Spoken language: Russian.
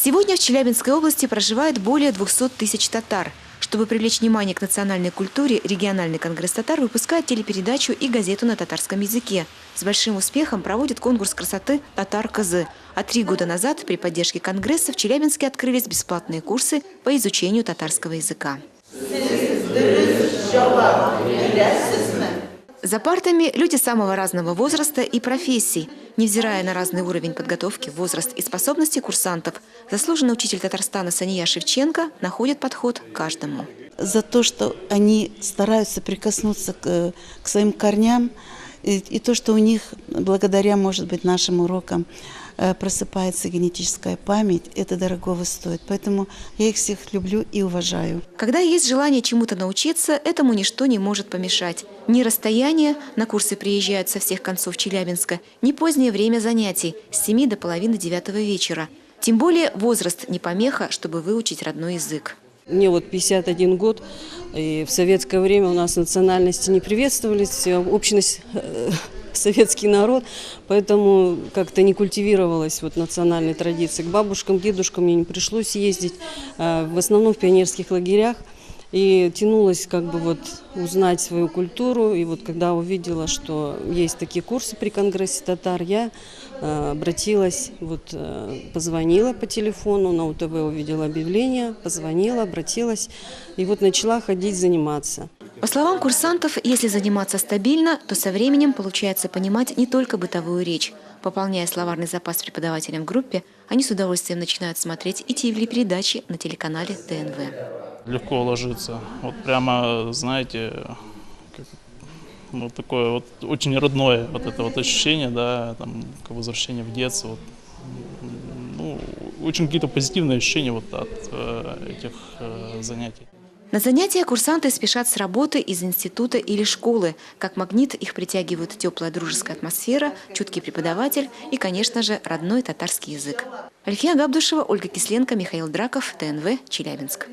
Сегодня в Челябинской области проживает более 200 тысяч татар. Чтобы привлечь внимание к национальной культуре, региональный конгресс татар выпускает телепередачу и газету на татарском языке. С большим успехом проводит конкурс красоты «Татар Кызы». А 3 года назад при поддержке конгресса в Челябинске открылись бесплатные курсы по изучению татарского языка. За партами люди самого разного возраста и профессий. Невзирая на разный уровень подготовки, возраст и способности курсантов, заслуженный учитель Татарстана Сания Шевченко находит подход к каждому. За то, что они стараются прикоснуться к своим корням, и то, что у них, благодаря, может быть, нашим урокам, просыпается генетическая память, это дорогого стоит. Поэтому я их всех люблю и уважаю. Когда есть желание чему-то научиться, этому ничто не может помешать. Ни расстояние, на курсы приезжают со всех концов Челябинска, ни позднее время занятий с 7 до половины 9 вечера. Тем более возраст не помеха, чтобы выучить родной язык. Мне вот 51 год, и в советское время у нас национальности не приветствовались, общность советский народ, поэтому как-то не культивировалась вот национальной традиции. К бабушкам, дедушкам мне не пришлось ездить, в основном в пионерских лагерях. И тянулась как бы вот узнать свою культуру. И вот когда увидела, что есть такие курсы при конгрессе татар, я обратилась, вот позвонила по телефону, на УТВ увидела объявление, позвонила, обратилась и вот начала ходить заниматься. По словам курсантов, если заниматься стабильно, то со временем получается понимать не только бытовую речь. Пополняя словарный запас преподавателям в группе, они с удовольствием начинают смотреть и телепередачи на телеканале ТНВ. Легко ложиться. Вот прямо, знаете, вот такое вот очень родное вот это вот ощущение, да, там, как возвращение в детство. Вот, ну, очень какие-то позитивные ощущения вот от этих занятий. На занятия курсанты спешат с работы, из института или школы. Как магнит их притягивают теплая дружеская атмосфера, чуткий преподаватель и, конечно же, родной татарский язык. Альфия Габдушева, Ольга Кисленко, Михаил Драков, ТНВ, Челябинск.